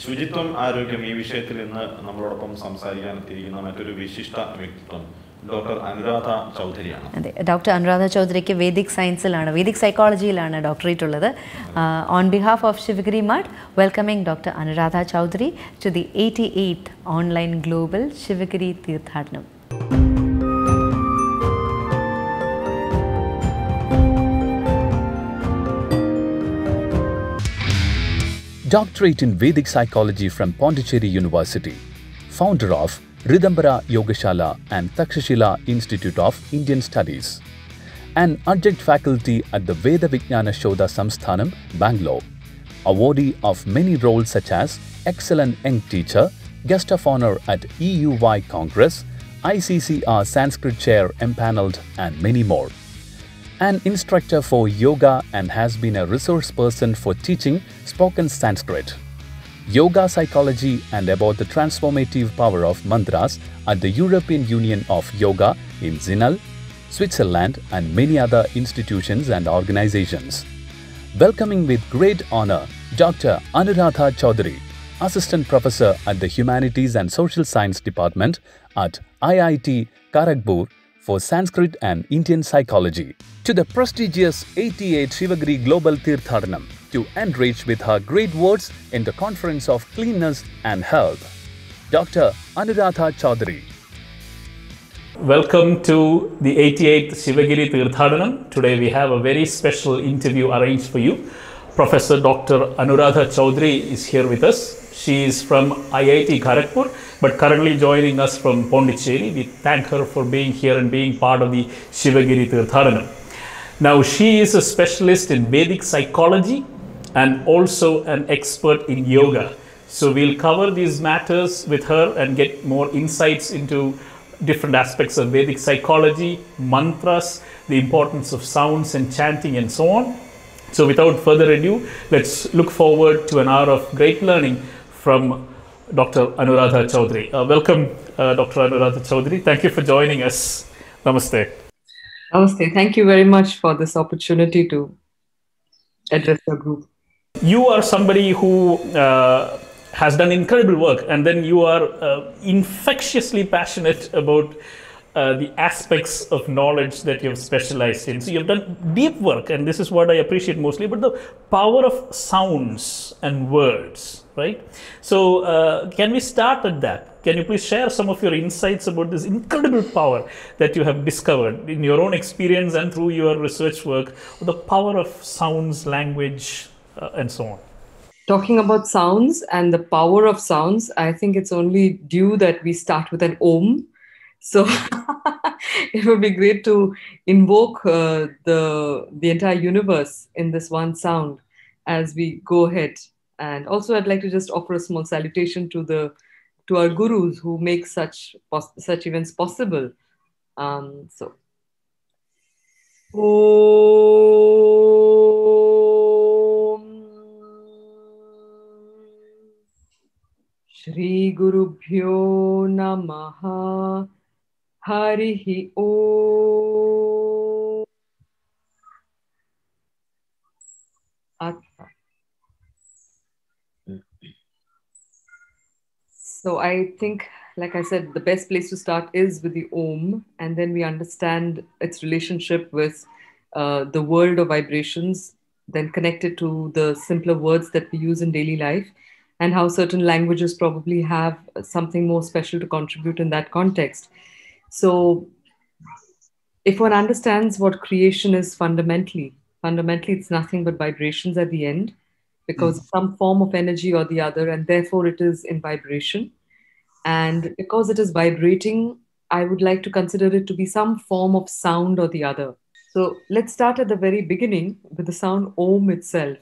ശുചിത്വം ആരോഗ്യം ഈ വിഷയത്തിൽ ഇന്ന് നമ്മളോടൊപ്പം സംസാരിക്കാൻ എത്തിയിരിക്കുന്ന മറ്റൊരു വിശിഷ്ട വ്യക്തിത്വം ഡോക്ടർ അനുരാധ ചൗധരിയാണ്. അതെ, ഡോക്ടർ അനുരാധ ചൗധരിക്ക് വേദിക് സയൻസിലാണ്, വേദിക് സൈക്കോളജിയിലാണ് ഡോക്ടറേറ്റ് ഉള്ളത്. On behalf of Sivagiri Mutt, welcoming Dr. Anuradha Choudhary to the 88th online global Sivagiri THEERTHADANAM. Doctorate in Vedic Psychology from Pondicherry University, founder of Ridambara Yogashala and Takshashila Institute of Indian Studies, an adjunct faculty at the Veda Vijnana Shodha Samsthanam, Bangalore, awardee of many roles such as Excellent Young Teacher, Guest of Honor at EUY Congress, ICCR Sanskrit Chair Empaneled, and many more. An instructor for yoga and has been a resource person for teaching spoken Sanskrit, yoga psychology, and about the transformative power of mantras at the European Union of Yoga in Zinal, Switzerland, and many other institutions and organizations. Welcoming with great honor Dr. Anuradha Choudhary, Assistant Professor at the Humanities and Social Science Department at IIT Kharagpur for Sanskrit and Indian Psychology, to the prestigious 88th Sivagiri Global THEERTHADANAM to enrich with her great words in the Conference of Cleanness and Health. Dr. Anuradha Choudhary. Welcome to the 88th Sivagiri THEERTHADANAM. Today we have a very special interview arranged for you. Professor Dr. Anuradha Choudhary is here with us. She is from IIT Kharagpur, but currently joining us from Pondicherry. We thank her for being here and being part of the Sivagiri THEERTHADANAM. Now, she is a specialist in Vedic Psychology and also an expert in yoga. So we'll cover these matters with her and get more insights into different aspects of Vedic Psychology, mantras, the importance of sounds and chanting, and so on. So without further ado, let's look forward to an hour of great learning from Dr. Anuradha Choudhary. Welcome, Dr. Anuradha Choudhary. Thank you for joining us. Namaste. Namaste. Thank you very much for this opportunity to address your group. You are somebody who has done incredible work, and then you are infectiously passionate about the aspects of knowledge that you have specialized in. So you have done deep work, and this is what I appreciate mostly, but the power of sounds and words, right? So can we start at that? Can you please share some of your insights about this incredible power that you have discovered in your own experience and through your research work, the power of sounds, language, and so on? Talking about sounds and the power of sounds, I think it's only due that we start with an Om. So it would be great to invoke the entire universe in this one sound as we go ahead. And also I'd like to just offer a small salutation to our gurus who make such events possible. So Om Shree Gurubhyo Namaha Harihi Om. So I think, like I said, the best place to start is with the Om, and then we understand its relationship with the world of vibrations, then connect it to the simpler words that we use in daily life, and how certain languages probably have something more special to contribute in that context. So if one understands what creation is fundamentally it's nothing but vibrations at the end, because some form of energy or the other, and therefore it is in vibration. And because it is vibrating, I would like to consider it to be some form of sound or the other. So let's start at the very beginning with the sound Om itself,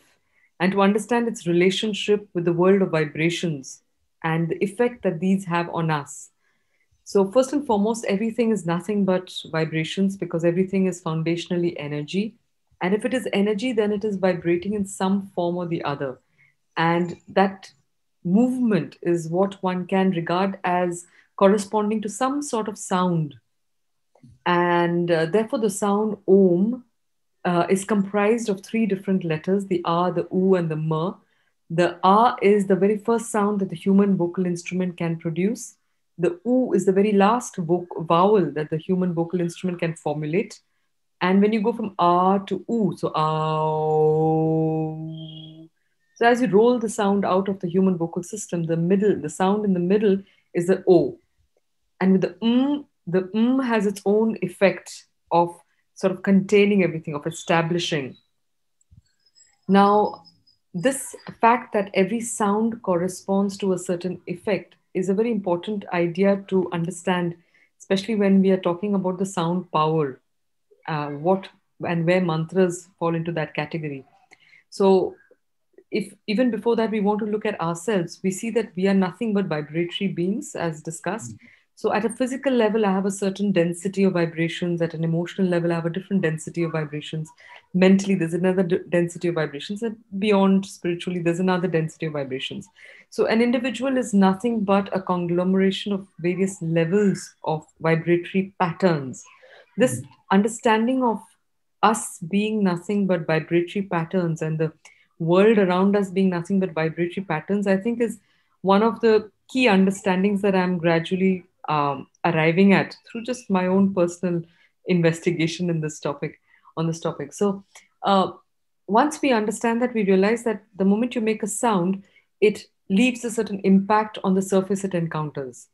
and to understand its relationship with the world of vibrations and the effect that these have on us. So first and foremost, everything is nothing but vibrations, because everything is foundationally energy. And if it is energy, then it is vibrating in some form or the other. And that movement is what one can regard as corresponding to some sort of sound. And therefore, the sound Om is comprised of three different letters, the A, the U, and the M, The A is the very first sound that the human vocal instrument can produce. The U is the very last vowel that the human vocal instrument can formulate. And when you go from A to U, so ow. So as you roll the sound out of the human vocal system, the sound in the middle is the O. And with the has its own effect of sort of containing everything, of establishing. Now, this fact that every sound corresponds to a certain effect is a very important idea to understand, especially when we are talking about the sound power, what and where mantras fall into that category. So, if even before that we want to look at ourselves, we see that we are nothing but vibratory beings, as discussed. So at a physical level, I have a certain density of vibrations. At an emotional level, I have a different density of vibrations. Mentally, there's another density of vibrations. And beyond spiritually, there's another density of vibrations. So an individual is nothing but a conglomeration of various levels of vibratory patterns. This understanding of us being nothing but vibratory patterns and the world around us being nothing but vibratory patterns, I think is one of the key understandings that I'm gradually arriving at through just my own personal investigation in this topic, on this topic. So once we understand that, we realize that the moment you make a sound, it leaves a certain impact on the surface it encounters.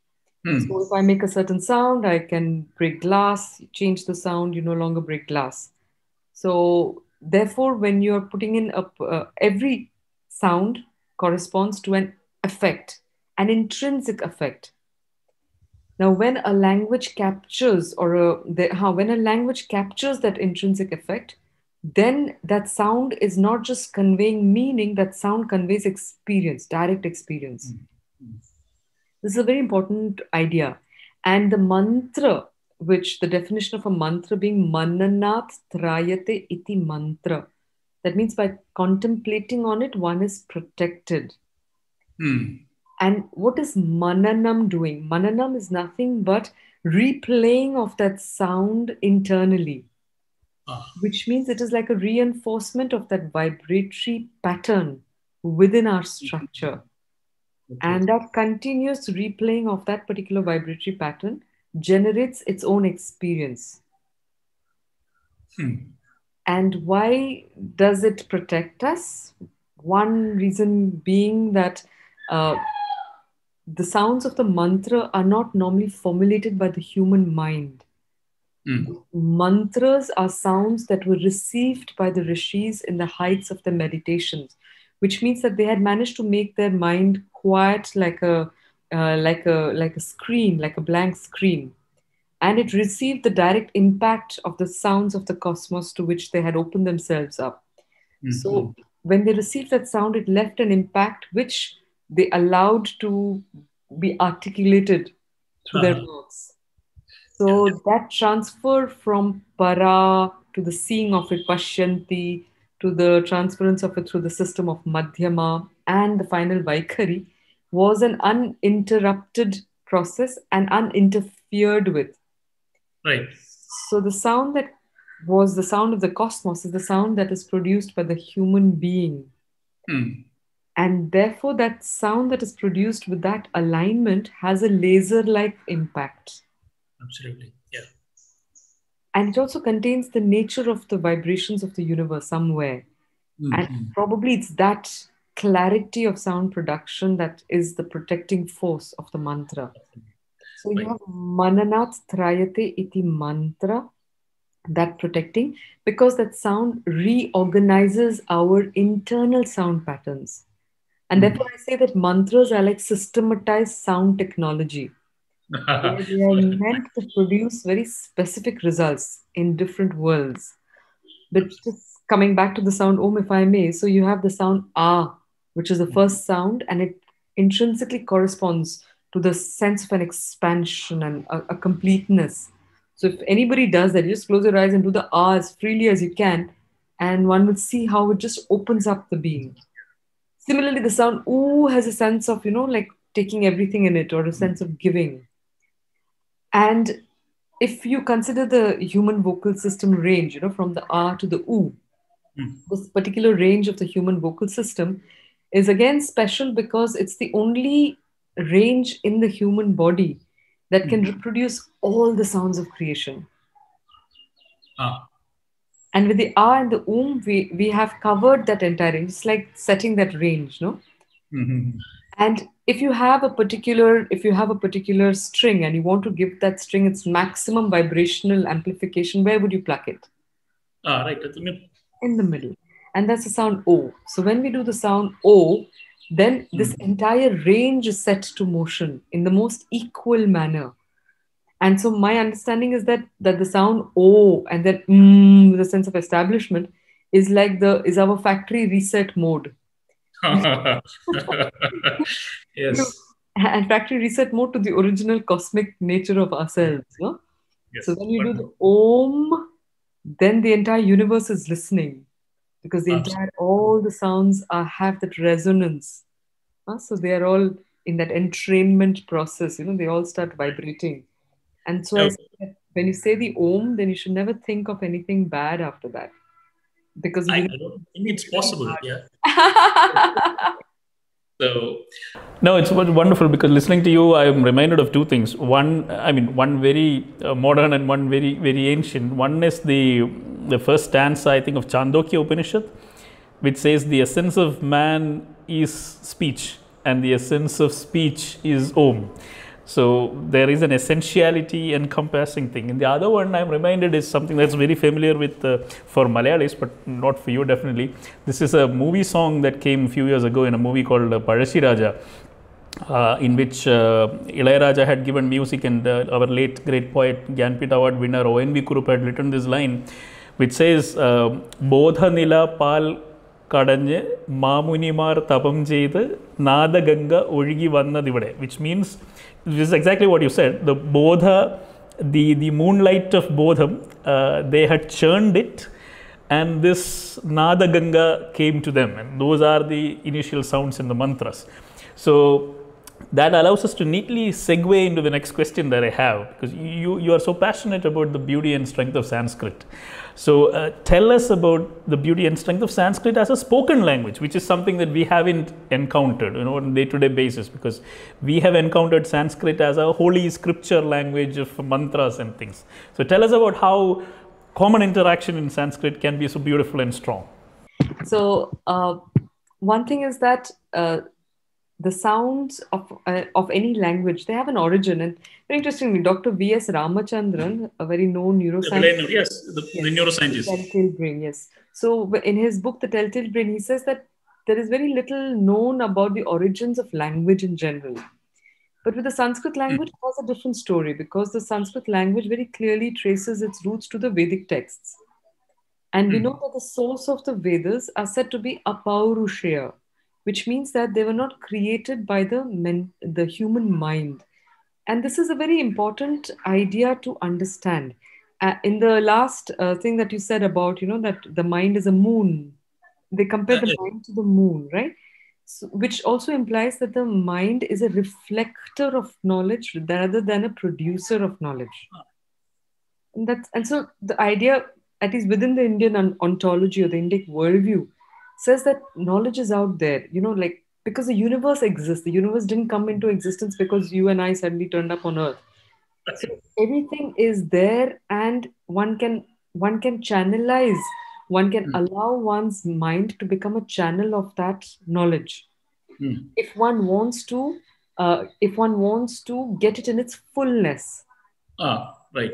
So if I make a certain sound, I can break glass, change the sound, you no longer break glass. So therefore, when you're putting in every sound corresponds to an effect, an intrinsic effect. Now, when a language captures when a language captures that intrinsic effect, then that sound is not just conveying meaning, that sound conveys experience, direct experience. This is a very important idea. And the mantra, which the definition of a mantra being mananat trayate iti mantra, that means by contemplating on it, one is protected. And what is mananam doing? Mananam is nothing but replaying of that sound internally, which means it is like a reinforcement of that vibratory pattern within our structure. And that continuous replaying of that particular vibratory pattern generates its own experience. And why does it protect us? One reason being that the sounds of the mantra are not normally formulated by the human mind. Mantras are sounds that were received by the rishis in the heights of their meditations, which means that they had managed to make their mind quiet like a screen, like a blank screen. And it received the direct impact of the sounds of the cosmos to which they had opened themselves up. So when they received that sound, it left an impact which they allowed to be articulated through their mouths. So that transfer from para to the seeing of it, pashyanti, to the transference of it through the system of madhyama and the final vaikhari was an uninterrupted process and uninterfered with. Right. So the sound that was the sound of the cosmos is the sound that is produced by the human being. And therefore that sound that is produced with that alignment has a laser-like impact. Absolutely, yeah. And it also contains the nature of the vibrations of the universe somewhere. And probably it's that clarity of sound production that is the protecting force of the mantra. So you have mananat trayate iti mantra, that protecting, because that sound reorganizes our internal sound patterns. And therefore I say that mantras are like systematized sound technology. They are meant to produce very specific results in different worlds. But just coming back to the sound Om, if I may, so you have the sound Ah, which is the first sound, and it intrinsically corresponds to the sense of an expansion and a completeness. So if anybody does that, you just close your eyes and do the Ah as freely as you can, and one will see how it just opens up the being. Similarly, the sound Oo has a sense of, like taking everything in it, or a sense of giving. And if you consider the human vocal system range, from the Ah to the Oo, this particular range of the human vocal system is again special because it's the only range in the human body that can reproduce all the sounds of creation. And with the A and the we have covered that entire range. It's like setting that range, no? And if you have a particular string and you want to give that string its maximum vibrational amplification, where would you pluck it? Right, at the middle. In the middle. And that's the sound O. So when we do the sound O, then this entire range is set to motion in the most equal manner. And so my understanding is that the sound O and then with a sense of establishment is like is our factory reset mode. Yes. And factory reset mode to the original cosmic nature of ourselves. No? Yes. So when you do the Om, then the entire universe is listening, because all the sounds have that resonance. So they are all in that entrainment process. They all start vibrating. And so when you say the Om, then you should never think of anything bad after that. Because I don't think it's possible. Yeah. So, no, it's wonderful, because listening to you, I am reminded of two things. One very modern and one very, very ancient. One is the first stanza, I think, of Chandogya Upanishad, which says the essence of man is speech and the essence of speech is Om. So there is an essentiality encompassing thing. And the other one I'm reminded is something that's very familiar with for Malayalis, but not for you definitely. This is a movie song that came a few years ago in a movie called Pazhasi Raja, in which Ilayaraja had given music, and our late great poet, Gyanpith Award winner O.N.V. Kurup had written this line, which says, Bodha Nila Pal Kadanje Mamunimar Tapam Jeda Nada Ganga Ozhigi Vannadivade, which means, this is exactly what you said, the Bodha, the moonlight of Bodham, they had churned it, and this Nada Ganga came to them, and those are the initial sounds in the mantras. So that allows us to neatly segue into the next question that I have, because you are so passionate about the beauty and strength of Sanskrit. So tell us about the beauty and strength of Sanskrit as a spoken language, which is something that we haven't encountered, on a day-to-day basis, because we have encountered Sanskrit as a holy scripture language of mantras and things. So tell us about how common interaction in Sanskrit can be so beautiful and strong. So one thing is that the sounds of any language, they have an origin. And very interestingly, Dr. V.S. Ramachandran, a very known neuroscientist. Yes, the neuroscientist. Telltale Brain, yes. So in his book, The Telltale Brain, he says that there is very little known about the origins of language in general. But with the Sanskrit language, it has a different story, because the Sanskrit language very clearly traces its roots to the Vedic texts. And we know that the source of the Vedas are said to be apaurushaya, which means that they were not created by the human mind. And this is a very important idea to understand. In the last thing that you said about, that the mind is a moon, they compare the mind to the moon, right? So, which also implies that the mind is a reflector of knowledge rather than a producer of knowledge. And so the idea, at least within the Indian ontology or the Indic worldview, says that knowledge is out there, because the universe exists. The universe didn't come into existence because you and I suddenly turned up on Earth. So everything is there, and one can channelize, one can allow one's mind to become a channel of that knowledge. If one wants to get it in its fullness. Right.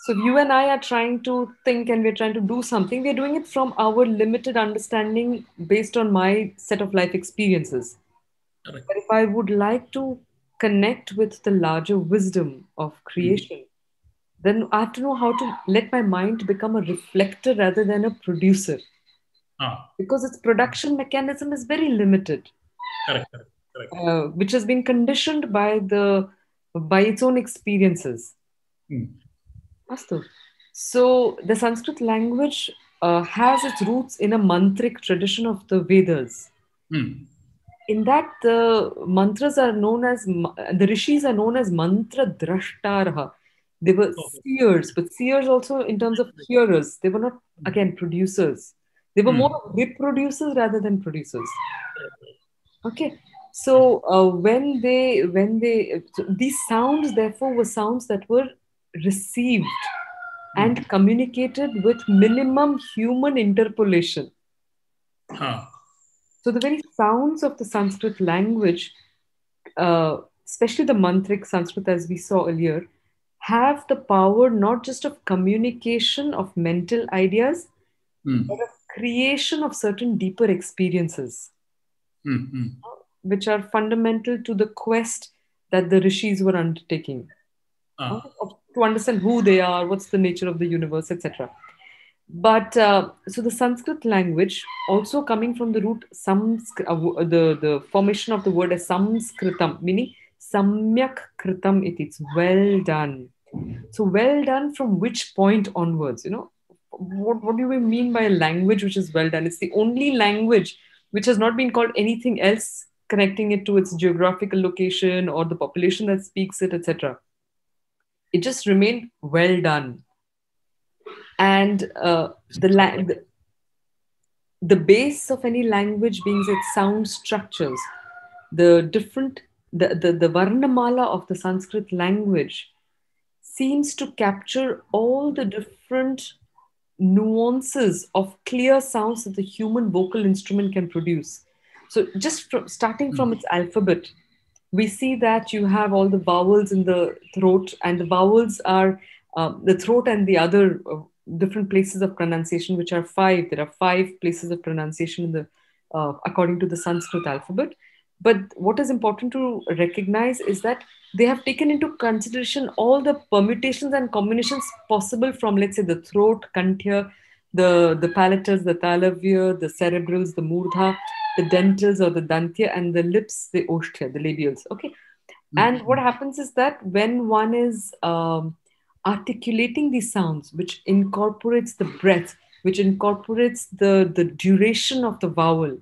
So if you and I are trying to think and we're trying to do something, we're doing it from our limited understanding based on my set of life experiences. Right. But if I would like to connect with the larger wisdom of creation, then I have to know how to let my mind become a reflector rather than a producer. Because its production mechanism is very limited. Correct. Which has been conditioned by its own experiences. So the Sanskrit language has its roots in a mantric tradition of the Vedas. In that, the mantras are known as, the rishis are known as mantra drashtarha. They were seers, but seers also in terms of hearers. They were not, again, producers. They were more reproducers rather than producers. Okay. So so these sounds therefore were sounds that were received and communicated with minimum human interpolation. So the very sounds of the Sanskrit language, especially the mantric Sanskrit as we saw earlier, have the power not just of communication of mental ideas, but of creation of certain deeper experiences, which are fundamental to the quest that the rishis were undertaking, to understand who they are, what's the nature of the universe, etc. But so the Sanskrit language, also coming from the root the formation of the word as samskritam, meaning samyak kritam iti, it's well done. So well done from which point onwards? What do we mean by a language which is well done? It's the only language which has not been called anything else, connecting it to its geographical location or the population that speaks it, etc. It just remained well done. And the base of any language being its sound structures, the Varnamala of the Sanskrit language seems to capture all the different nuances of clear sounds that the human vocal instrument can produce. So just starting from its alphabet, we see that you have all the vowels in the throat, and the vowels are the throat and the other different places of pronunciation, which are 5. There are 5 places of pronunciation in the according to the Sanskrit alphabet. But what is important to recognize is that they have taken into consideration all the permutations and combinations possible from, let's say, the throat, kanthya, the palatals, the talavya, the cerebrals, the murdha, the dentals or the dantya, and the lips, the oshtya, the labials. Okay. And what happens is that when one is articulating these sounds, which incorporates the breath, which incorporates the duration of the vowel,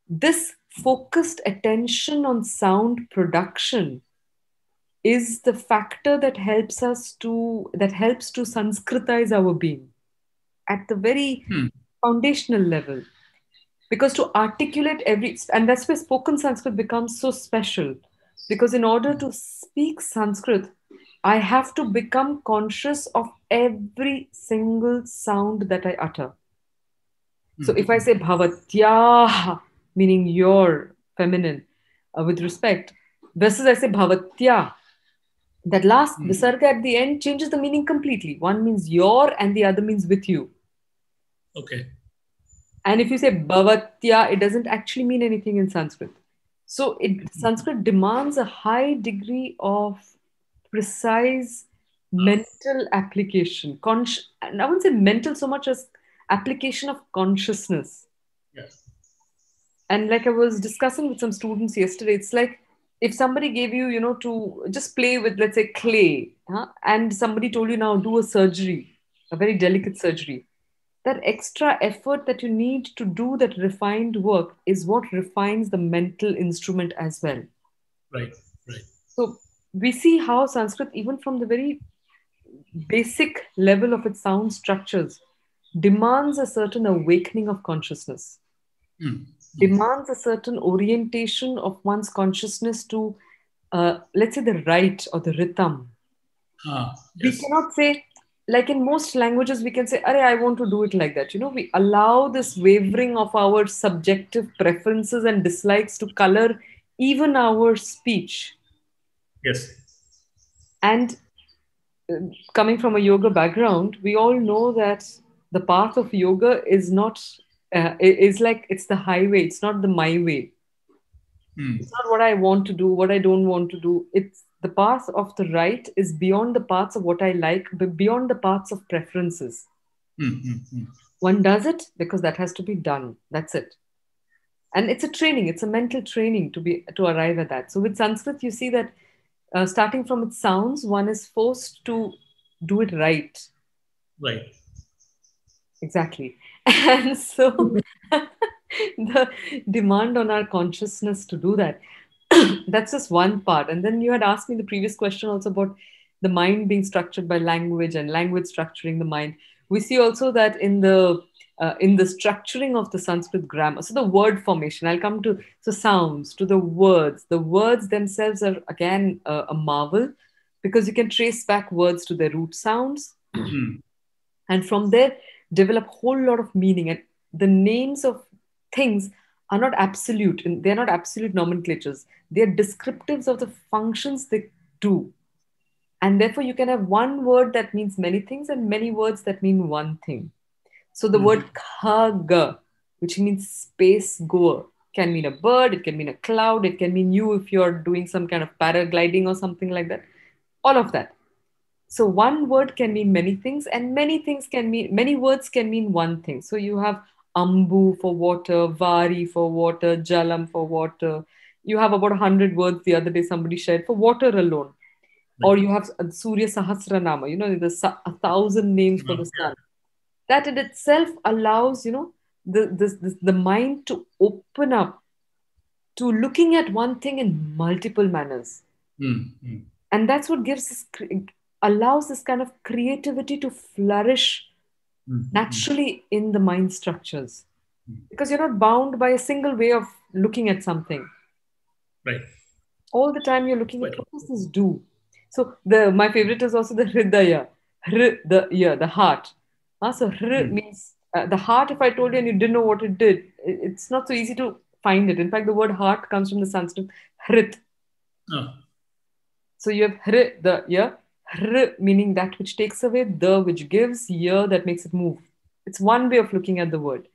this focused attention on sound production is the factor that helps to Sanskritize our being at the very foundational level. Because to articulate and that's where spoken Sanskrit becomes so special. Because in order to speak Sanskrit, I have to become conscious of every single sound that I utter. So if I say bhavatya, meaning your, feminine, with respect, versus I say bhavatya, that last visarga at the end changes the meaning completely. One means your and the other means with you. Okay. And if you say bhavatya, it doesn't actually mean anything in Sanskrit. So Sanskrit demands a high degree of precise mental application. And I wouldn't say mental so much as application of consciousness. Yes. And like I was discussing with some students yesterday, it's like if somebody gave you, to just play with, let's say, clay, and somebody told you now do a surgery, a very delicate surgery. That extra effort that you need to do that refined work is what refines the mental instrument as well. Right. So we see how Sanskrit, even from the very basic level of its sound structures, demands a certain awakening of consciousness, demands a certain orientation of one's consciousness to, let's say, the right or the rhythm. Yes. We cannot say, like in most languages, we can say, I want to do it like that. We allow this wavering of our subjective preferences and dislikes to color even our speech. Yes. And coming from a yoga background, we all know that the path of yoga is not, is like, it's the highway. It's not the my way. It's not what I want to do, what I don't want to do. It's the path of the right is beyond the paths of what I like, but beyond the paths of preferences. One does it because that has to be done. That's it. And it's a training. It's a mental training to arrive at that. So with Sanskrit, you see that starting from its sounds, one is forced to do it right. Right. Exactly. And so the demand on our consciousness to do that, that's just one part. And then you had asked me the previous question also about the mind being structured by language and language structuring the mind. We see also that in the in the structuring of the Sanskrit grammar. So the word formation, I'll come to sounds, to the words. The words themselves are again a marvel, because you can trace back words to their root sounds, and from there develop a whole lot of meaning. And the names of things are not absolute, and they're not absolute nomenclatures. They're descriptives of the functions they do. And therefore, you can have one word that means many things and many words that mean one thing. So the word khaga, which means space goer, can mean a bird, it can mean a cloud, it can mean you if you're doing some kind of paragliding or something like that. All of that. So one word can mean many things, and many words can mean one thing. So you have ambu for water, vari for water, jalam for water. You have about 100 words the other day somebody shared for water alone. Or you have Surya Sahasranama, the 1,000 names for the sun. That in itself allows, the mind to open up to looking at one thing in multiple manners. And that's what allows this kind of creativity to flourish naturally in the mind structures. Because you're not bound by a single way of looking at something. Right. All the time you're looking at what does this do? So my favorite is also the hridaya, the heart. So means the heart. If I told you and you didn't know what it did, it's not so easy to find it. In fact, the word heart comes from the Sanskrit hrit. So you have hridaya, meaning that which takes away, the which gives, ya that makes it move. It's one way of looking at the word.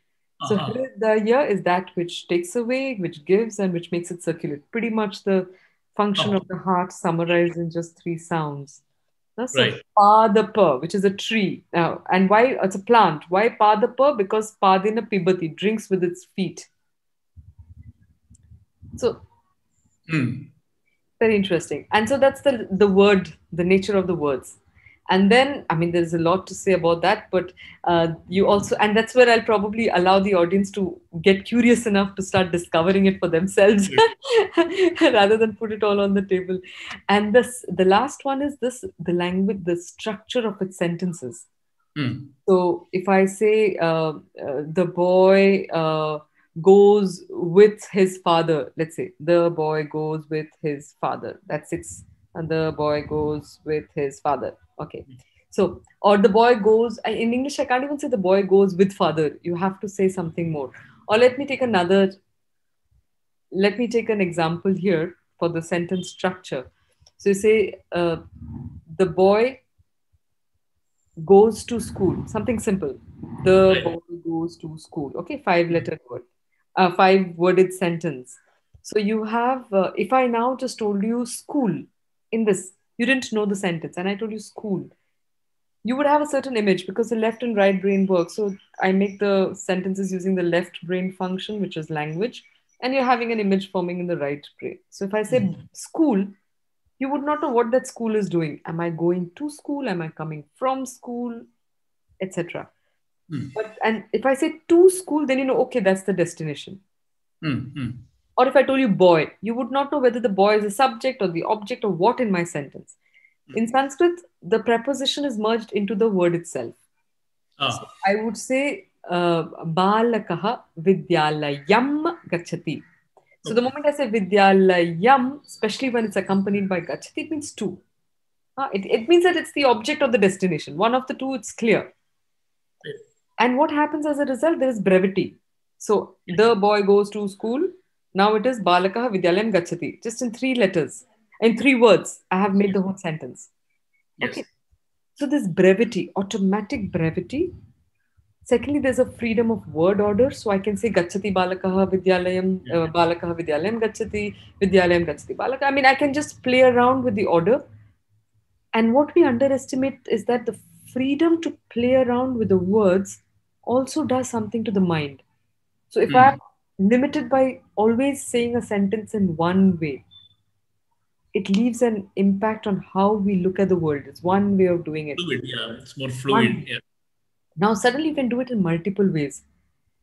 So hridaya is that which takes away, which gives, and which makes it circulate. Pretty much the function of the heart summarized in just 3 sounds. So padapa, which is a tree. And why it's a plant? Why padapa? Because padina pibati, drinks with its feet. So very interesting. And so that's the word, the nature of the words. And then, I mean, there's a lot to say about that, but you also, and that's where I'll probably allow the audience to get curious enough to start discovering it for themselves rather than put it all on the table. And the last one is the language, the structure of its sentences. So if I say the boy goes with his father, let's say the boy goes with his father, that's it. And the boy goes with his father. Okay. So, or the boy goes, in English, I can't even say the boy goes with father. You have to say something more. Or let me take an example here for the sentence structure. So you say, the boy goes to school, something simple. The boy goes to school. Okay. 5-letter word, 5-worded sentence. So you have, if I now just told you school in this, you didn't know the sentence, and I told you school, you would have a certain image because the left and right brain work. So I make the sentences using the left brain function, which is language, and you're having an image forming in the right brain. So if I say school, you would not know what that school is doing. Am I going to school? Am I coming from school? Etc. And if I say to school, then you know, okay, that's the destination. Or if I told you boy, you would not know whether the boy is a subject or the object or what in my sentence. In Sanskrit, the preposition is merged into the word itself. So I would say, balakaha vidyalayam gachati. So the moment I say vidyalayam, especially when it's accompanied by gachati, it means two. It means that it's the object or the destination. One of the two, it's clear. And what happens as a result? There is brevity. So the boy goes to school. Now it is balakaha vidyalayam gachati. Just in 3 letters. In 3 words, I have made the whole sentence. Okay. So this brevity, automatic brevity. Secondly, there's a freedom of word order. So I can say gachati balakaha vidyalayam, balakaha vidyalayam gachati, vidyalayam gachati balaka. I mean, I can just play around with the order. And what we underestimate is that the freedom to play around with the words also does something to the mind. So if I'm limited by always saying a sentence in one way, it leaves an impact on how we look at the world. It's one way of doing it. Fluid, yeah. It's more fluid. Yeah. Now, suddenly you can do it in multiple ways.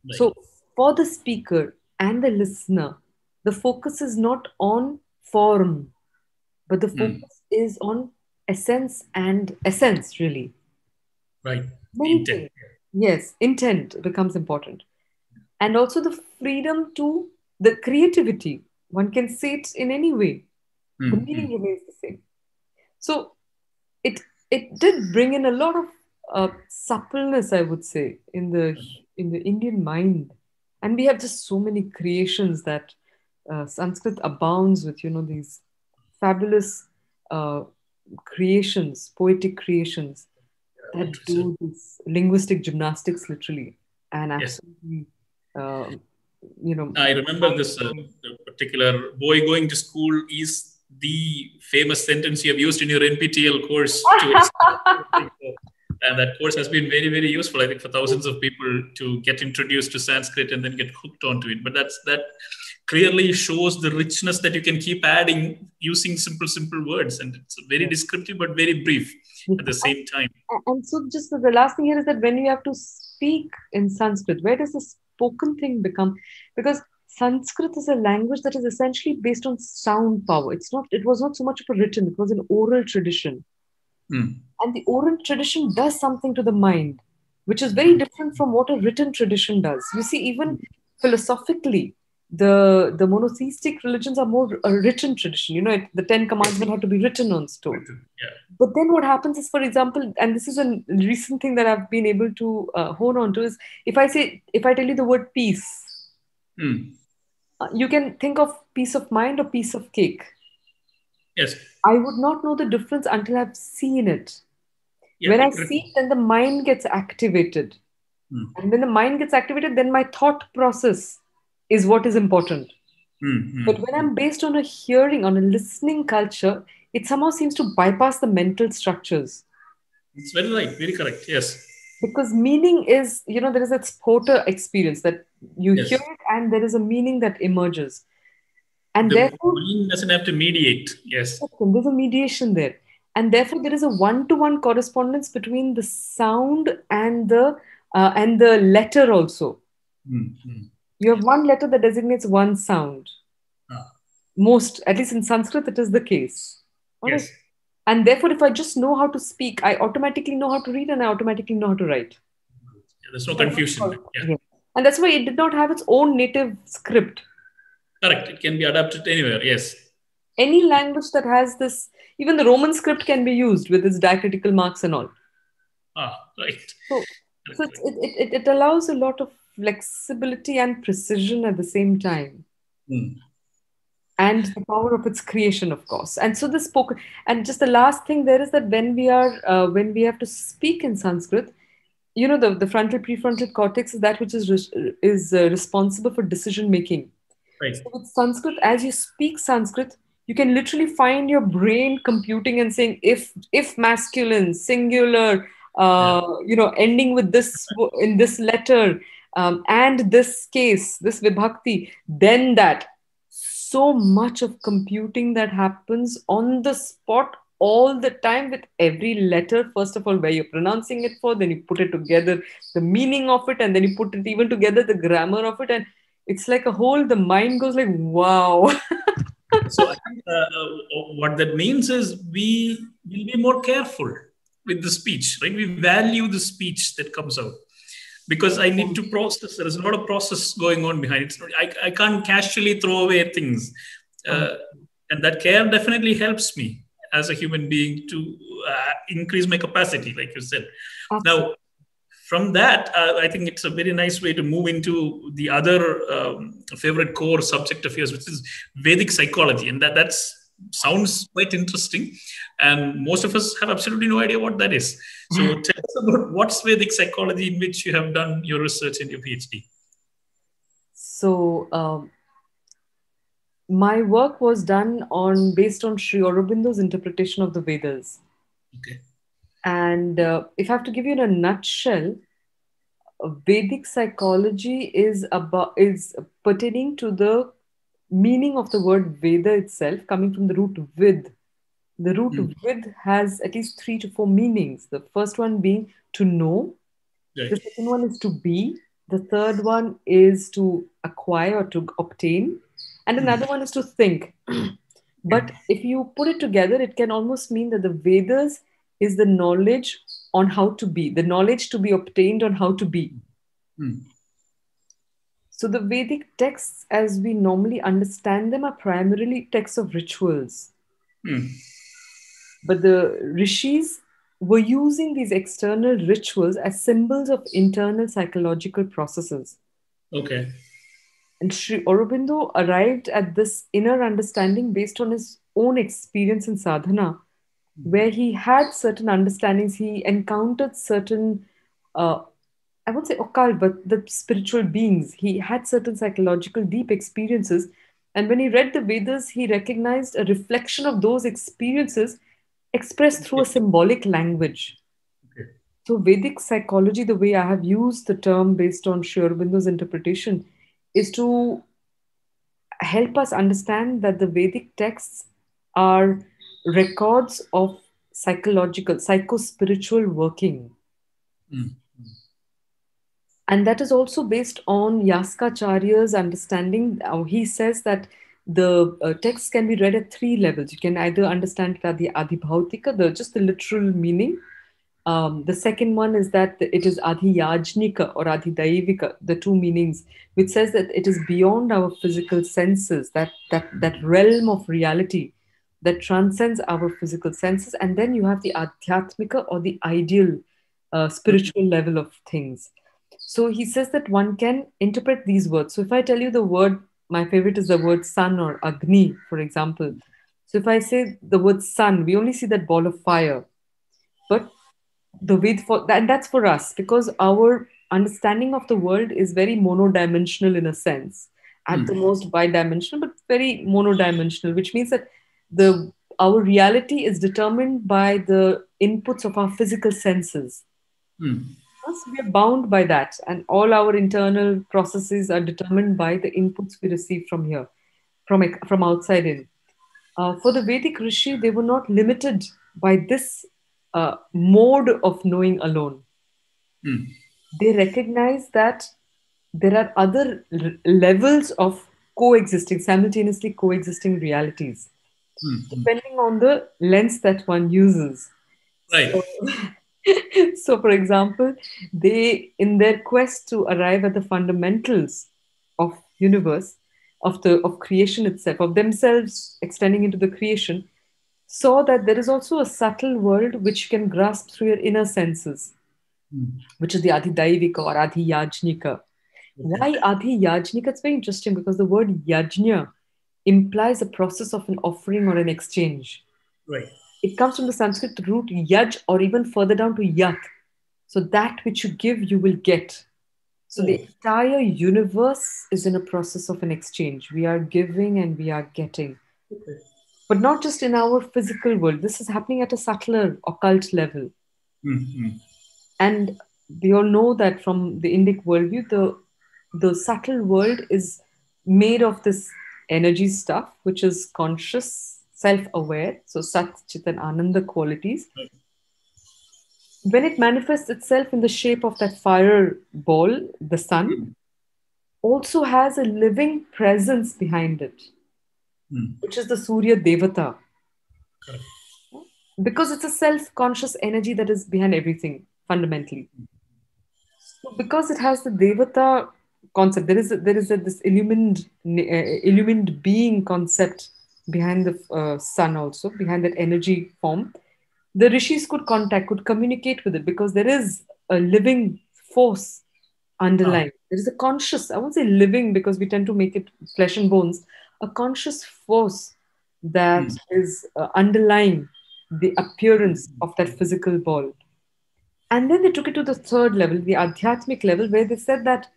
Right. So for the speaker and the listener, the focus is not on form, but the focus is on essence, really. Right. Many things. Yes, intent becomes important. And also the freedom to the creativity. One can say it in any way. The meaning remains the same. So it it did bring in a lot of suppleness, I would say, in the Indian mind. And we have just so many creations that Sanskrit abounds with, these fabulous uh, creations, poetic creations that do this linguistic gymnastics literally and Yes. absolutely, I remember this particular boy going to school is the famous sentence you have used in your NPTEL course. And that course has been very, very useful, I think, for thousands of people to get introduced to Sanskrit and then get hooked onto it. But that clearly shows the richness that you can keep adding using simple words. And it's very descriptive, but very brief at the same time. And so just the last thing here is that when you have to speak in Sanskrit, where does the spoken thing become? Because Sanskrit is a language that is essentially based on sound power. It was not so much of a written, it was an oral tradition. And the oral tradition does something to the mind, which is very different from what a written tradition does. You see, even philosophically, the monotheistic religions are more a written tradition. The 10 Commandments have to be written on stone. Yeah. But then what happens is, for example, and this is a recent thing that I've been able to hone on to, is if I tell you the word peace, you can think of peace of mind or piece of cake. Yes. I would not know the difference until I've seen it. Yeah, when I see it, then the mind gets activated. And when the mind gets activated, then my thought process is what is important. But when I'm based on a hearing, on a listening culture, it somehow seems to bypass the mental structures. It's very right, very correct, yes. Because meaning is, there is that Porter experience that you hear it and there is a meaning that emerges. And therefore, mind doesn't have to mediate, yes. There's a mediation there. And therefore, there is a one-to-one correspondence between the sound and the letter also. You have one letter that designates one sound. Most, at least in Sanskrit, it is the case. Yes. And therefore, if I just know how to speak, I automatically know how to read and I automatically know how to write. There's no confusion. Yeah. And that's why it did not have its own native script. Correct. It can be adapted anywhere, yes. Any language that has this, even the Roman script can be used with its diacritical marks and all. Right. So it allows a lot of flexibility and precision at the same time. And the power of its creation, of course. And so the spoken, and just the last thing there is that when we have to speak in Sanskrit, the frontal prefrontal cortex is that which is responsible for decision making. Right. So with Sanskrit, as you speak Sanskrit, you can literally find your brain computing and saying if masculine, singular, ending with this in this letter, and this case, this vibhakti, then that. So much of computing that happens on the spot all the time with every letter. First of all, where you're pronouncing it for, then you put it together, the meaning of it, and then you put it even together, the grammar of it. And it's like a whole, the mind goes like, wow. So I think what that means is we will be more careful with the speech, right? We value the speech that comes out. Because I need to process. There is a lot of process going on behind it. I can't casually throw away things. And that care definitely helps me as a human being to increase my capacity, like you said. Now, from that, I think it's a very nice way to move into the other favorite core subject of yours, which is Vedic psychology. And that sounds quite interesting. And most of us have absolutely no idea what that is. So tell us about what's Vedic psychology in which you have done your research and your PhD. So my work was done based on Sri Aurobindo's interpretation of the Vedas. Okay. And if I have to give you in a nutshell, Vedic psychology is pertaining to the meaning of the word Veda itself, coming from the root Vid. The root Vid has at least 3 to 4 meanings. The first one being to know. Right. The second one is to be. The third one is to acquire or to obtain. And another one is to think. But if you put it together, it can almost mean that the Vedas is the knowledge on how to be, the knowledge to be obtained on how to be. So the Vedic texts, as we normally understand them, are primarily texts of rituals. But the rishis were using these external rituals as symbols of internal psychological processes. Okay. And Sri Aurobindo arrived at this inner understanding based on his own experience in sadhana, where he had certain understandings. He encountered certain, I won't say occult, but the spiritual beings. He had certain psychological deep experiences. And when he read the Vedas, he recognized a reflection of those experiences expressed through a symbolic language. Okay. So Vedic psychology, the way I have used the term based on Sri Aurobindo's interpretation, is to help us understand that the Vedic texts are records of psychological, psycho-spiritual working. And that is also based on Yaskacharya's understanding. He says that the text can be read at three levels. You can either understand it at the adhibhautika, just the literal meaning. The second one is that it is adhiyajnika or adhidaivika, the two meanings, which says that it is beyond our physical senses, that realm of reality that transcends our physical senses. And then you have the adhyatmika or the ideal spiritual level of things. So he says that one can interpret these words. So if I tell you the word, my favorite is the word sun or agni, for example. So if I say the word sun, we only see that ball of fire. But the way for that, and that's for us, because our understanding of the world is very monodimensional in a sense, at the most bidimensional, but very monodimensional, which means that our reality is determined by the inputs of our physical senses. Thus, we are bound by that, and all our internal processes are determined by the inputs we receive from here, from outside in. For the Vedic Rishi, they were not limited by this mode of knowing alone. They recognize that there are other levels of simultaneously coexisting realities, depending on the lens that one uses. Right. So, for example, they, in their quest to arrive at the fundamentals of universe, of creation itself, of themselves extending into the creation, saw that there is also a subtle world which you can grasp through your inner senses, which is the adhidaivika or adhiyajnika. Why adhiyajnika? It's very interesting because the word yajna implies a process of an offering or an exchange. Right. It comes from the Sanskrit root yaj, or even further down to yat. So that which you give, you will get. So the entire universe is in a process of an exchange. We are giving and we are getting. Okay. But not just in our physical world. This is happening at a subtler, occult level. And we all know that from the Indic worldview, the subtle world is made of this energy stuff, which is conscious, self-aware. So Sat, Chit and Ananda qualities. When it manifests itself in the shape of that fire ball, the sun, also has a living presence behind it, which is the Surya Devata. Correct. Because it's a self-conscious energy that is behind everything, fundamentally. So because it has the Devata concept, there is this illumined being concept behind the sun also, behind that energy form. The rishis could communicate with it, because there is a living force underlying. There is a conscious, I won't say living because we tend to make it flesh and bones, a conscious force that is underlying the appearance of that physical ball. And then they took it to the third level, the adhyatmic level, where they said that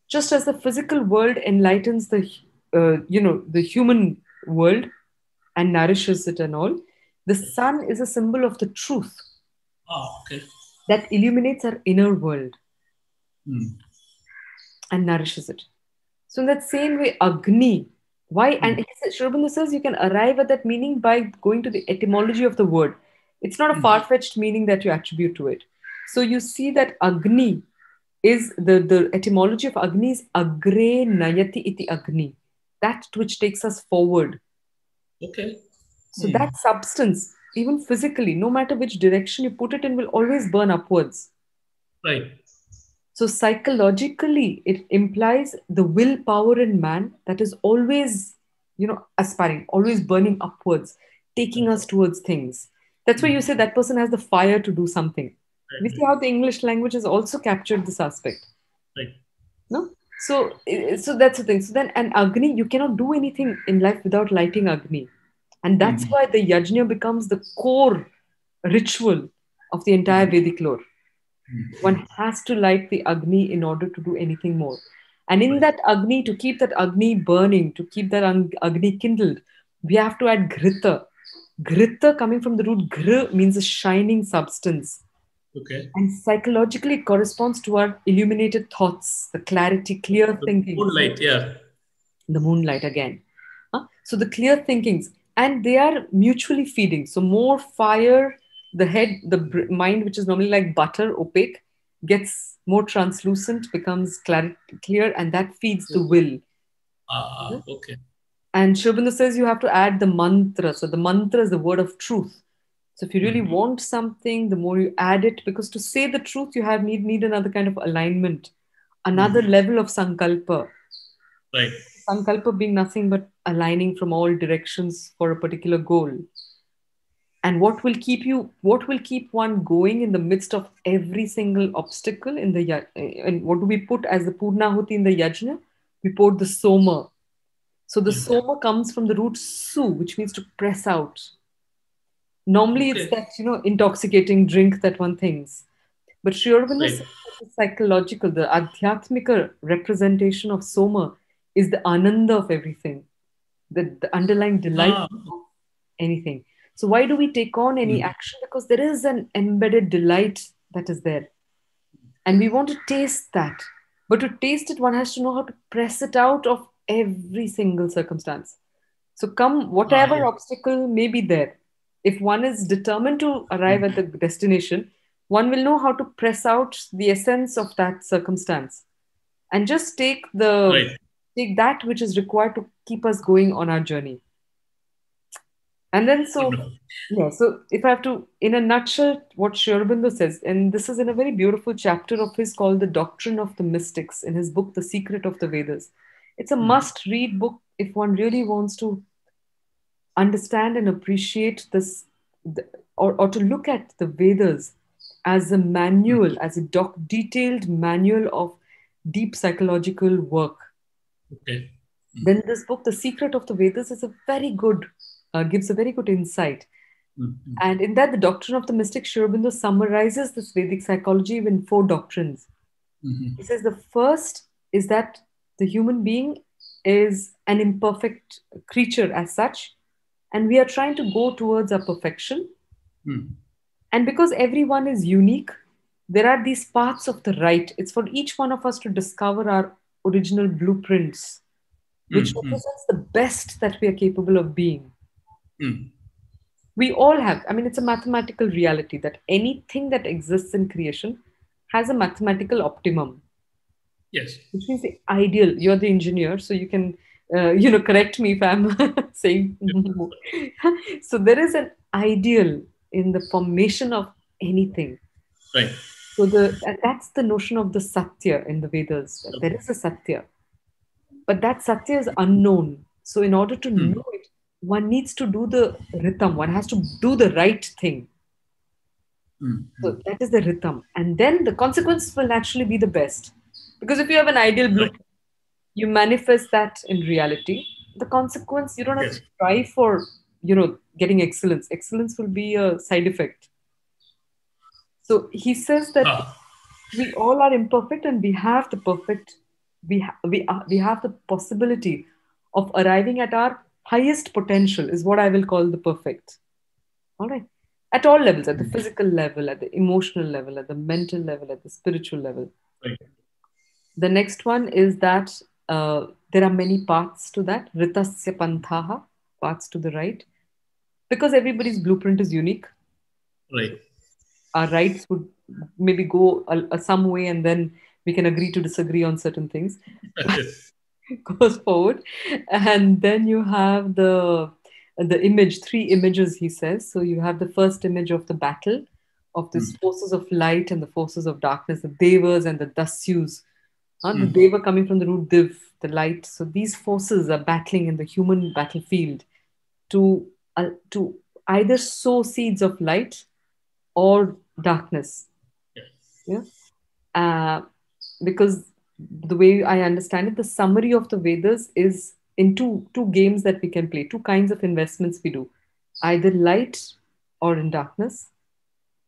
just as the physical world enlightens the human world and nourishes it and all, the sun is a symbol of the truth that illuminates our inner world and nourishes it. So in that same way, Agni, why? And Sri Aurobindo says you can arrive at that meaning by going to the etymology of the word. It's not a far-fetched meaning that you attribute to it. So you see that Agni is, the etymology of Agni is Agre Nayati iti Agni, that which takes us forward. Okay. So that substance, even physically, no matter which direction you put it in, will always burn upwards. Right. So psychologically, it implies the willpower in man that is always, aspiring, always burning upwards, taking us towards things. That's why you say that person has the fire to do something. We see how the English language has also captured this aspect. Right. No? So that's the thing. So then, and Agni, you cannot do anything in life without lighting Agni. And that's why the yajna becomes the core ritual of the entire Vedic lore. One has to light the Agni in order to do anything more. And in that Agni, to keep that Agni burning, to keep that Agni kindled, we have to add Ghrita. Ghrita, coming from the root Ghr, means a shining substance. Okay. And psychologically, it corresponds to our illuminated thoughts, the clarity, clear thinking. Moonlight, yeah. The moonlight again. So the clear thinkings, and they are mutually feeding. So more fire, the head, the mind, which is normally like butter, opaque, gets more translucent, becomes clear, and that feeds the will. Okay. And Sri Aurobindo says you have to add the mantra. So the mantra is the word of truth. So if you really want something, the more you add it, because to say the truth, you need another kind of alignment, another level of sankalpa. Right. Sankalpa being nothing but aligning from all directions for a particular goal. And what will keep one going in the midst of every single obstacle in the and what do we put as the Purnahuti in the yajna? We pour the soma. So the soma comes from the root su, which means to press out. Normally it's that, intoxicating drink that one thinks. But Sri Aurobindo says the psychological, the adhyatmika representation of soma is the ananda of everything, the underlying delight of anything. So why do we take on any action? Because there is an embedded delight that is there. And we want to taste that. But to taste it, one has to know how to press it out of every single circumstance. So whatever obstacle may be there, if one is determined to arrive at the destination, one will know how to press out the essence of that circumstance and just take that which is required to keep us going on our journey. And then so if I have to, in a nutshell, what Sri Aurobindo says, and this is in a very beautiful chapter of his called The Doctrine of the Mystics in his book, The Secret of the Vedas. It's a must-read book if one really wants to understand and appreciate this, or to look at the Vedas as a manual, as a detailed manual of deep psychological work. Okay. Then this book, The Secret of the Vedas, is gives a very good insight. And in that, The Doctrine of the Mystic, Sri Aurobindo summarizes this Vedic psychology in 4 doctrines. He says the first is that the human being is an imperfect creature as such, and we are trying to go towards our perfection. And because everyone is unique, there are these paths of the right. It's for each one of us to discover our original blueprints, which represents the best that we are capable of being. We all have, it's a mathematical reality that anything that exists in creation has a mathematical optimum. Yes. Which means the ideal. You're the engineer, so you can, correct me if I'm saying. So there is an ideal in the formation of anything. Right. So that's the notion of the Satya in the Vedas. There is a Satya. But that Satya is unknown. So in order to know it, one needs to do the rhythm. One has to do the right thing. So that is the rhythm. And then the consequence will naturally be the best. Because if you have an ideal blueprint, you manifest that in reality. The consequence, you don't have to strive for, getting excellence. Excellence will be a side effect. So he says that we all are imperfect and we have the perfect, we have the possibility of arriving at our highest potential is what I will call the perfect. All right. At all levels, at the physical level, at the emotional level, at the mental level, at the spiritual level. Right. The next one is that there are many paths to that. Ritasya panthaha, paths to the right. Because everybody's blueprint is unique. Right. Our rights would maybe go some way and then we can agree to disagree on certain things. Goes forward. And then you have the the image, three images, he says. So you have the first image of the battle of these forces of light and the forces of darkness, the devas and the dasyus. The deva coming from the root div, the light. So these forces are battling in the human battlefield to either sow seeds of light or darkness. Yeah. Because the way I understand it, the summary of the Vedas is in two games that we can play, two kinds of investments we do, either light or in darkness,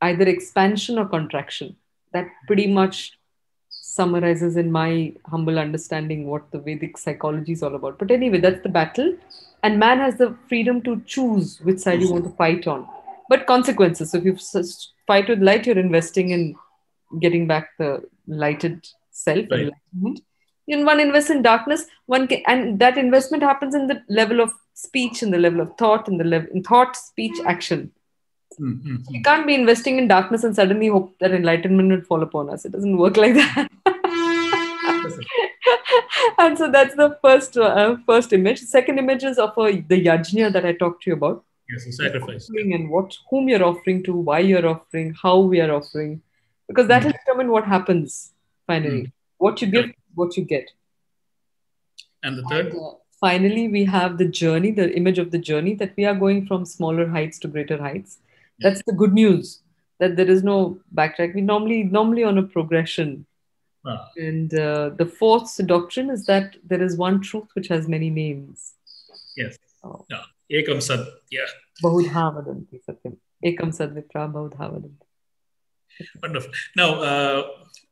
either expansion or contraction. That pretty much summarizes, in my humble understanding, what the Vedic psychology is all about. But anyway, that's the battle. And man has the freedom to choose which side you want to fight on. But consequences. So if you fight with light, you're investing in getting back the lighted self. Right. Enlightenment. When one invests in darkness, and that investment happens in the level of speech, in the level of thought, in the level in thought, speech, action. You can't be investing in darkness and suddenly hope that enlightenment will fall upon us. It doesn't work like that. And so that's the first image. Second image is of the yajna that I talked to you about. Yes, a sacrifice. And whom you're offering to, why you're offering, how we are offering. Because that will determine what happens finally. What you give, what you get. And the third? Finally, we have the journey, the image of the journey, that we are going from smaller heights to greater heights. That's the good news, that there is no backtrack. We normally on a progression. And the fourth doctrine is that there is one truth which has many names. Yes. Ekam Sad. Yeah. Bahudha vadanti satyam. Ekam sad vipra bahudha vadanti. Wonderful. Now, a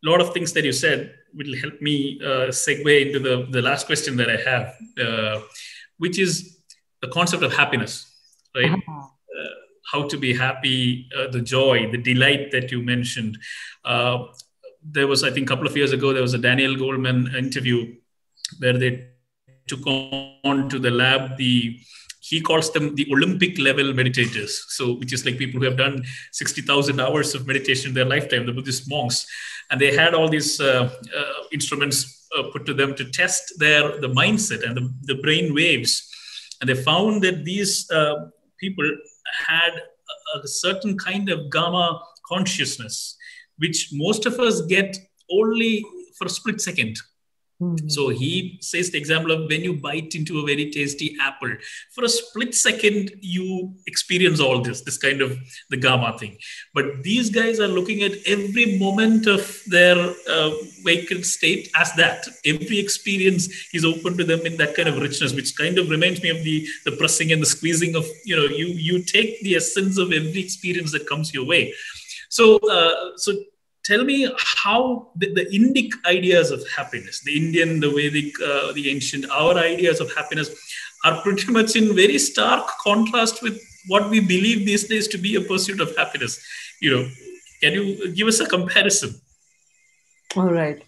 lot of things that you said will help me segue into the last question that I have, which is the concept of happiness, right? How to be happy, the joy, the delight that you mentioned. There was, I think, a couple of years ago, there was a Daniel Goleman interview where they took on to the lab he calls them the Olympic level meditators. So, which is like people who have done 60,000 hours of meditation in their lifetime, the Buddhist monks. And they had all these instruments put to them to test the mindset and the brain waves. And they found that these people had a certain kind of gamma consciousness, which most of us get only for a split second. So he says the example of when you bite into a very tasty apple, for a split second, you experience all this kind of the gamma thing. But these guys are looking at every moment of their vacant state as that. Every experience is open to them in that kind of richness, which kind of reminds me of the pressing and the squeezing of, you take the essence of every experience that comes your way. So tell me how the Indic ideas of happiness, the Indian, the Vedic, the ancient, our ideas of happiness are pretty much in very stark contrast with what we believe these days to be a pursuit of happiness. Can you give us a comparison? All right.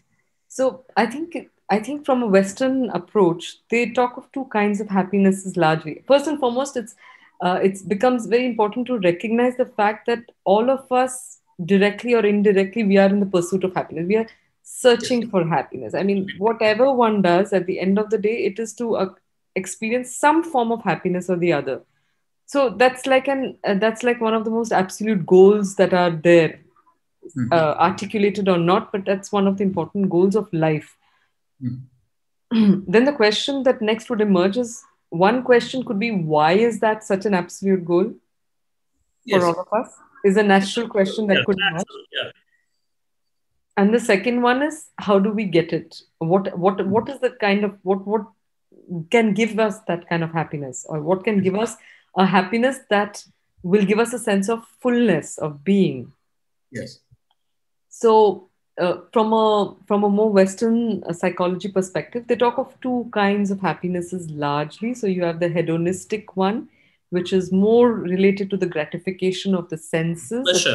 So I think from a Western approach, they talk of two kinds of happinesses largely. First and foremost, it becomes very important to recognize the fact that all of us, directly or indirectly, we are in the pursuit of happiness. We are searching for happiness. I mean, whatever one does, at the end of the day, it is to experience some form of happiness or the other. So that's like one of the most absolute goals that are there, articulated or not, but that's one of the important goals of life. Then the question that next would emerge is, one question could be, why is that such an absolute goal for all of us? Is a natural question that could emerge. And the second one is, how do we get it? What is the kind of what can give us that kind of happiness, or what can give us a happiness that will give us a sense of fullness of being? Yes. So from a more Western psychology perspective, they talk of two kinds of happinesses largely. So you have the hedonistic one, which is more related to the gratification of the senses.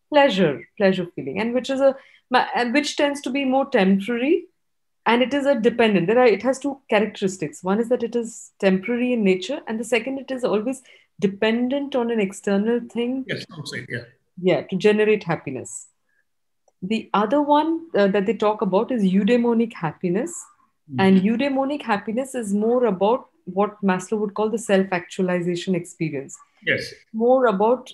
Pleasure feeling, and which tends to be more temporary, and it is a dependent. It has two characteristics. One is that it is temporary in nature, and the second, it is always dependent on an external thing. Yes, to generate happiness. The other one that they talk about is eudaimonic happiness. And eudaimonic happiness is more about what Maslow would call the self-actualization experience. Yes. More about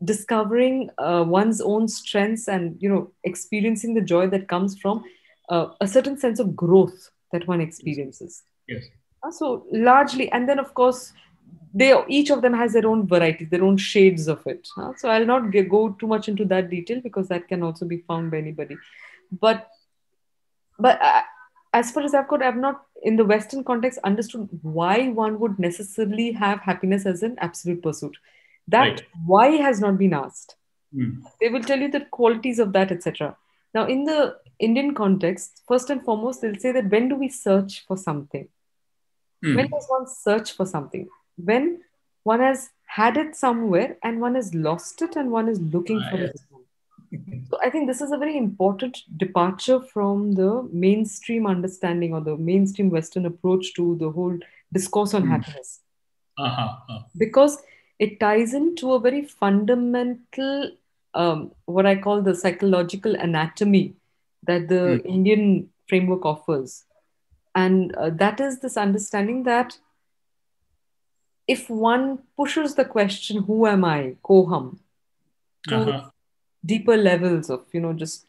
discovering one's own strengths and, experiencing the joy that comes from a certain sense of growth that one experiences. Yes. So largely, and then of course, each of them has their own varieties, their own shades of it. So I'll not go too much into that detail because that can also be found by anybody. But as far as I've not in the Western context understood why one would necessarily have happiness as an absolute pursuit. That Right. why has not been asked. Mm. They will tell you the qualities of that, etc. Now, in the Indian context, first and foremost, they'll say that when do we search for something? When does one search for something? When one has had it somewhere and one has lost it and one is looking for it again. So I think this is a very important departure from the mainstream understanding or the mainstream Western approach to the whole discourse on happiness. Because it ties into a very fundamental, what I call the psychological anatomy that the Indian framework offers. And that is this understanding that if one pushes the question, who am I, koham, to deeper levels of, just,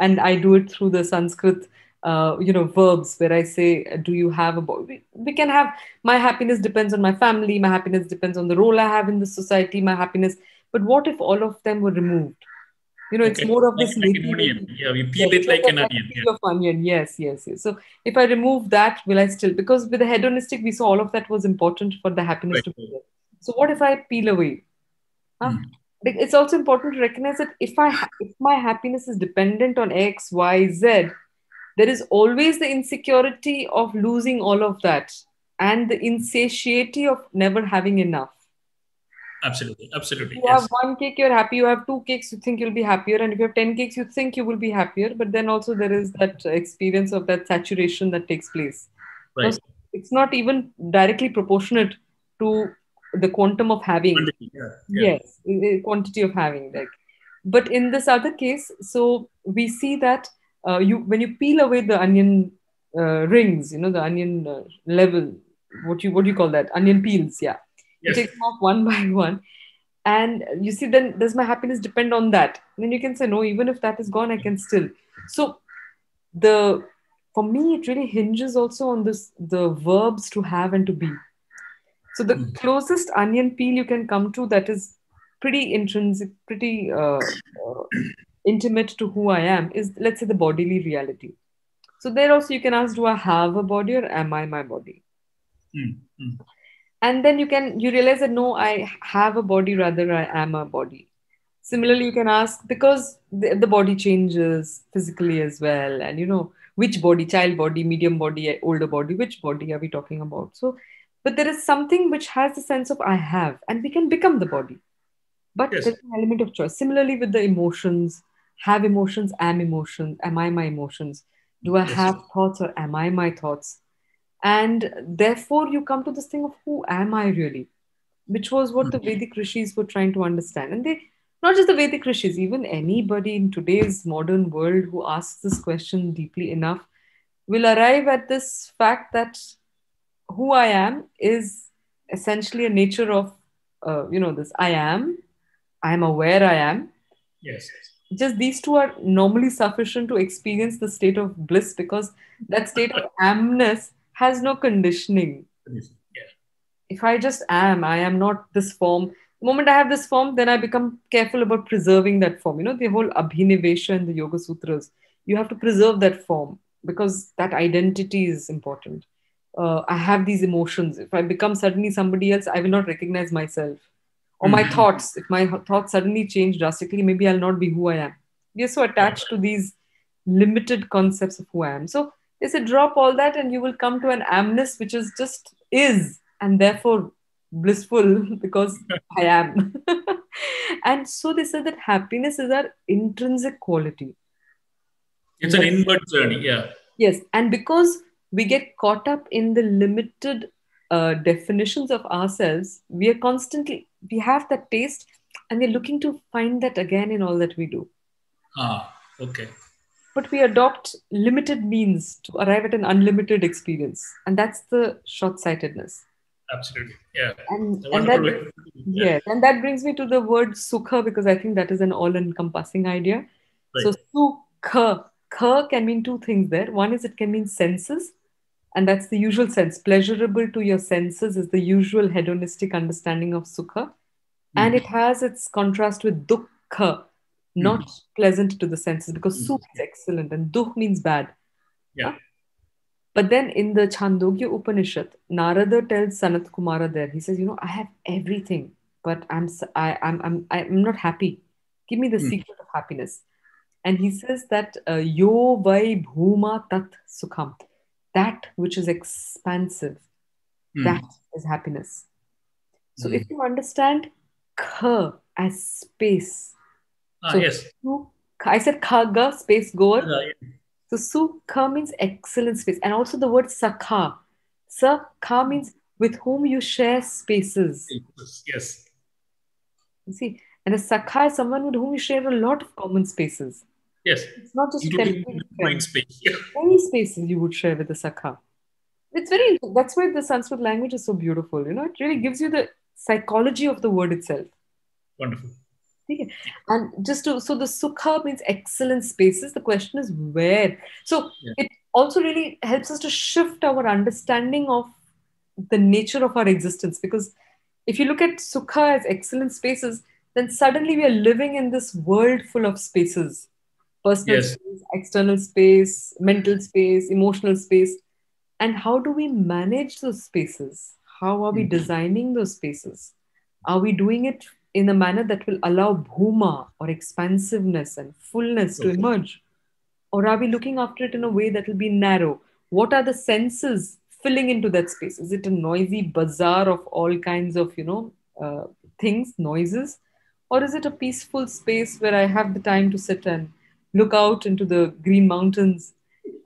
and I do it through the Sanskrit, verbs where I say, do you have a body? We can have, my happiness depends on my family, my happiness depends on the role I have in the society, my happiness. But what if all of them were removed? It's more of like this an onion. Yeah, we peel it like an onion. Peel of onion. Yes. So if I remove that, will I still? Because with the hedonistic, we saw all of that was important for the happiness to be there. So what if I peel away? It's also important to recognize that if my happiness is dependent on X, Y, Z, there is always the insecurity of losing all of that and the insatiety of never having enough. Absolutely. You have one cake, you're happy. You have two cakes, you think you'll be happier. And if you have 10 cakes, you think you will be happier. But then also there is that experience of that saturation that takes place. Right. No, it's not even directly proportionate to the quantum of having. Quantity, Yes, quantity of having. But in this other case, so we see that when you peel away the onion rings, the onion level, what do you call that? Onion peels, yeah. You take them off one by one. And you see, then does my happiness depend on that? And then you can say, no, even if that is gone, I can still. So for me, it really hinges also on the verbs to have and to be. So the closest onion peel you can come to that is pretty intrinsic, pretty intimate to who I am is, let's say, the bodily reality. So there also you can ask, do I have a body or am I my body? And then you realize that no, I have a body, rather I am a body. Similarly, you can ask, because the body changes physically as well. And which body, child body, medium body, older body, which body are we talking about? So, but there is something which has the sense of I have, and we can become the body. But there's an element of choice. Similarly with the emotions, have emotions, am I my emotions? Do I have thoughts or am I my thoughts? And therefore, you come to this thing of who am I really? Which was what the Vedic rishis were trying to understand. And they, not just the Vedic rishis, even anybody in today's modern world who asks this question deeply enough will arrive at this fact that who I am is essentially a nature of, this I am aware I am. Yes. Just these two are normally sufficient to experience the state of bliss, because that state of amness has no conditioning. If I just am, I am not this form. The moment I have this form, then I become careful about preserving that form. The whole Abhinivesha in the Yoga Sutras, you have to preserve that form because that identity is important. I have these emotions. If I become suddenly somebody else, I will not recognize myself. Or my thoughts, if my thoughts suddenly change drastically, maybe I'll not be who I am. We are so attached to these limited concepts of who I am. So they say drop all that and you will come to an amness which is just is, and therefore blissful because I am. And so they said that happiness is our intrinsic quality. It's an inward journey, Yes, and because we get caught up in the limited definitions of ourselves, we have that taste and we're looking to find that again in all that we do. Okay. but we adopt limited means to arrive at an unlimited experience. And that's the short-sightedness. Absolutely. Yeah. And that brings me to the word sukha, because I think that is an all-encompassing idea. Right. So sukha can mean two things there. One is it can mean senses, and that's the usual sense. Pleasurable to your senses is the usual hedonistic understanding of sukha. And it has its contrast with dukkha, not pleasant to the senses, because sukh is excellent and dukh means bad. Yeah. But then in the Chandogya Upanishad, Narada tells Sanat Kumara there, he says, I have everything, but I'm not happy. Give me the secret of happiness. And he says that yo vai bhuma tat sukham, that which is expansive, that is happiness. So if you understand kha as space, yes. I said khaga, space goer. Yeah. So sukha means excellent space. And also the word sakha. Sakha means with whom you share spaces. Yes. You see, and a sakha is someone with whom you share a lot of common spaces. Yes. It's not just mind space. Any spaces you would share with a sakha. It's very, that's why the Sanskrit language is so beautiful. It really gives you the psychology of the word itself. Wonderful. And so the sukha means excellent spaces. The question is where. So it also really helps us to shift our understanding of the nature of our existence. Because if you look at sukha as excellent spaces, then suddenly we are living in this world full of spaces. Personal space, external space, mental space, emotional space. And how do we manage those spaces? How are we designing those spaces? Are we doing it in a manner that will allow bhuma or expansiveness and fullness to emerge? Or are we looking after it in a way that will be narrow? What are the senses filling into that space? Is it a noisy bazaar of all kinds of, things, noises? Or is it a peaceful space where I have the time to sit and look out into the green mountains?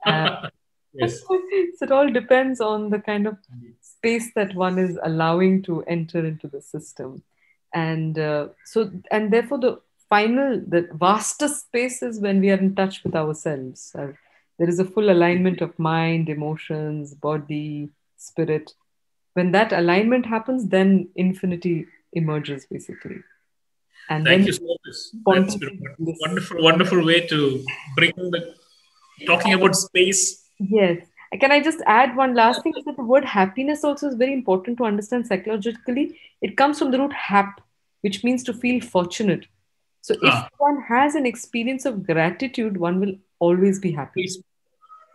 Yes. So it all depends on the kind of space that one is allowing to enter into the system. And therefore the vastest space is when we are in touch with ourselves. There is a full alignment of mind, emotions, body, spirit. When that alignment happens, then infinity emerges, basically. And Thank you so much. That's been a wonderful way to bring talking about space. Yes. Can I just add one last thing? Is that the word happiness also is very important to understand psychologically. It comes from the root hap, which means to feel fortunate. So if one has an experience of gratitude, one will always be happy.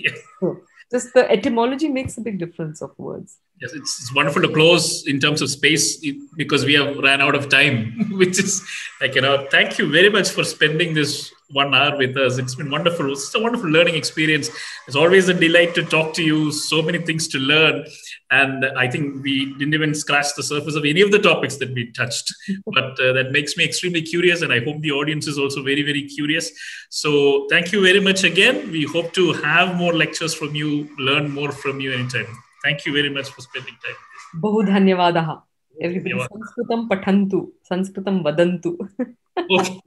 Yes. So just the etymology makes a big difference of words. Yes, it's wonderful to close in terms of space because we have ran out of time, which is thank you very much for spending this 1 hour with us. It's been wonderful. It's a wonderful learning experience. It's always a delight to talk to you. So many things to learn. And I think we didn't even scratch the surface of any of the topics that we touched. But that makes me extremely curious. And I hope the audience is also very, very curious. So thank you very much again. We hope to have more lectures from you, learn more from you anytime. Thank you very much for spending time. Bahu dhanyavadaha. Everybody, Sanskritam pathantu, Sanskritam vadantu. Okay.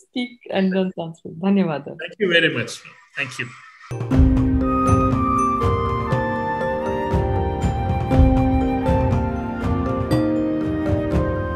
Speak and learn Sanskrit. Dhanyavada. Thank you very much. Thank you.